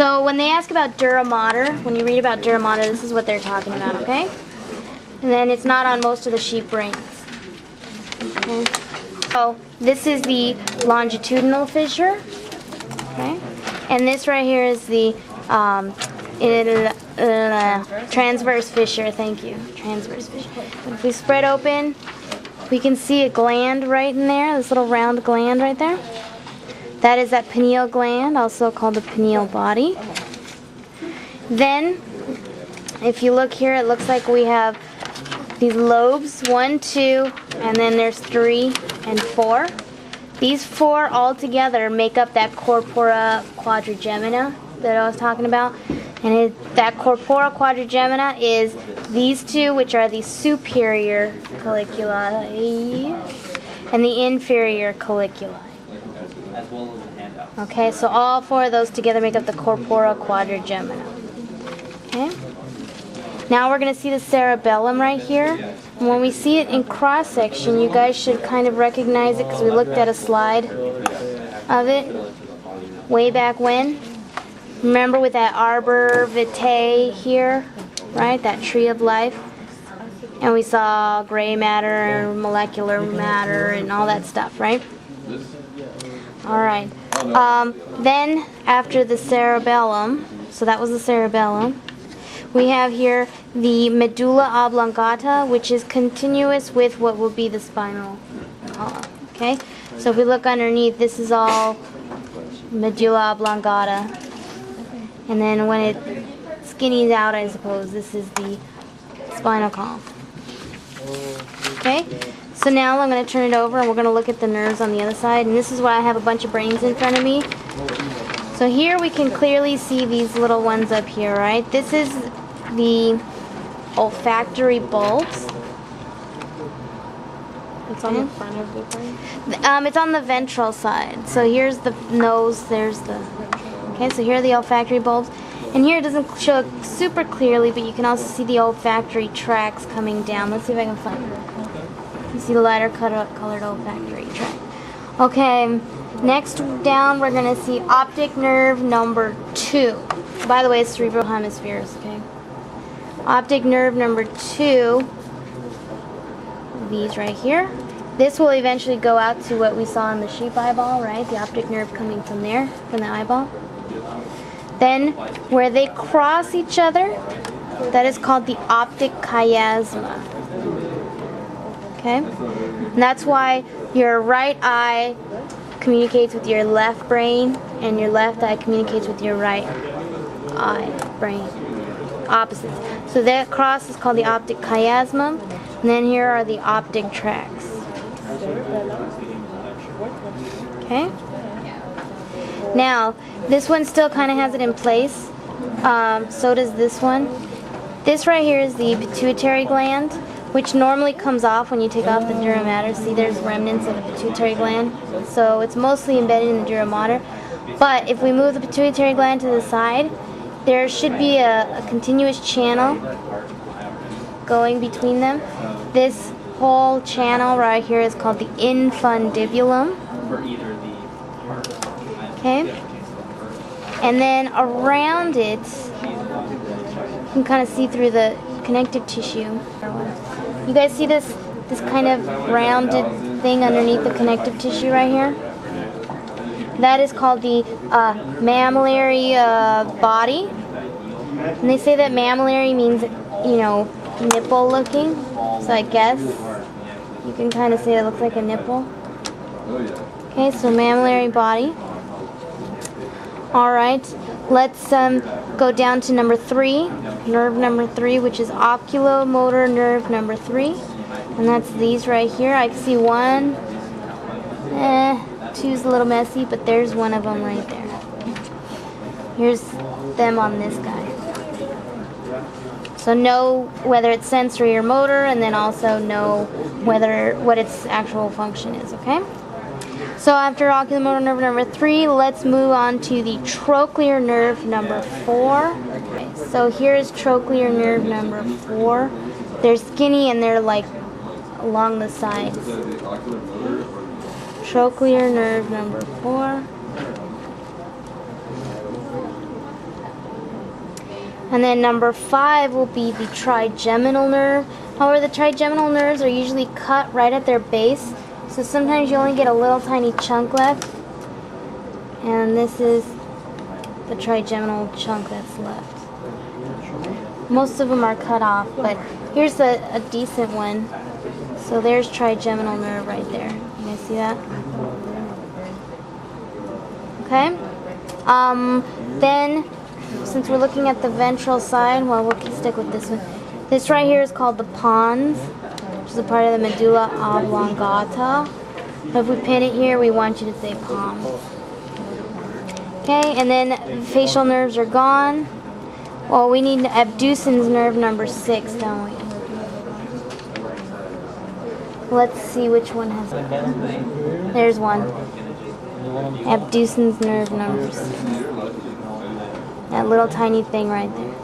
So when they ask about dura mater, when you read about dura mater, this is what they're talking about, okay? And then it's not on most of the sheep brains. Okay. So this is the longitudinal fissure, okay? And this right here is the transverse fissure. Thank you, transverse fissure. If we spread open, we can see a gland right in there, this little round gland right there. That is that pineal gland, also called the pineal body. Then, if you look here, it looks like we have these lobes, 1, 2, and then there's 3 and 4. These 4 all together make up that corpora quadrigemina that I was talking about. And that corpora quadrigemina is these 2, which are the superior colliculi, and the inferior colliculi. Okay, so all 4 of those together make up the corpora quadrigemina. Okay? Now we're going to see the cerebellum right here. And when we see it in cross-section, you guys should kind of recognize it because we looked at a slide of it way back when. Remember with that arbor vitae here, right? That tree of life. And we saw gray matter, molecular matter, and all that stuff, right? Alright. Then after the cerebellum, so that was the cerebellum, we have here the medulla oblongata, which is continuous with what will be the spinal column. Okay? So if we look underneath, this is all medulla oblongata. And then when it skinnies out, I suppose, this is the spinal column. Okay? So now I'm going to turn it over and we're going to look at the nerves on the other side. And this is why I have a bunch of brains in front of me. So here we can clearly see these little ones up here, right? This is the olfactory bulbs. It's on the front of the brain? It's on the ventral side. So here's the nose, there's the... Okay, so here are the olfactory bulbs. And here it doesn't show super clearly, but you can also see the olfactory tracts coming down. Let's see if I can find it. You see the lighter colored olfactory tract. Okay, next down we're going to see optic nerve number 2. By the way, it's cerebral hemispheres, okay? Optic nerve number 2, these right here. This will eventually go out to what we saw in the sheep eyeball, right? The optic nerve coming from there, from the eyeball. Then, where they cross each other, that is called the optic chiasma. Okay? And that's why your right eye communicates with your left brain, and your left eye communicates with your right eye brain. Opposites. So that cross is called the optic chiasma, and then here are the optic tracts. Okay? Now, this one still kind of has it in place. So does this one. This right here is the pituitary gland, which normally comes off when you take off the dura mater. See, there's remnants of the pituitary gland. So it's mostly embedded in the dura mater. But if we move the pituitary gland to the side, there should be a continuous channel going between them. This whole channel right here is called the infundibulum. Okay? And then around it, you can kind of see through the connective tissue. You guys see this kind of rounded thing underneath the connective tissue right here? That is called the mammillary body. And they say that mammillary means, you know, nipple looking. So I guess you can kind of say it looks like a nipple. Okay, so mammillary body. Alright, let's go down to number 3, nerve number 3, which is oculomotor nerve number 3. And that's these right here. I can see 1. 2's a little messy, but there's one of them right there. Here's them on this guy. So know whether it's sensory or motor, and then also know what its actual function is, okay? So after oculomotor nerve number 3, let's move on to the trochlear nerve number 4. Okay, so here's trochlear nerve number 4. They're skinny and they're like along the sides. Trochlear nerve number 4. And then number 5 will be the trigeminal nerve. However, the trigeminal nerves are usually cut right at their base, so sometimes you only get a little tiny chunk left. And this is the trigeminal chunk that's left. Most of them are cut off, but here's a decent one. So there's trigeminal nerve right there. You guys see that? Okay. Then, since we're looking at the ventral side, well, we'll stick with this one. This right here is called the pons, which is a part of the medulla oblongata. But if we pin it here, we want you to say pons. Okay, and then facial nerves are gone. Well, we need abducens nerve number 6, don't we? Let's see which one has it. There's one. Abducens nerve number 6. That little tiny thing right there.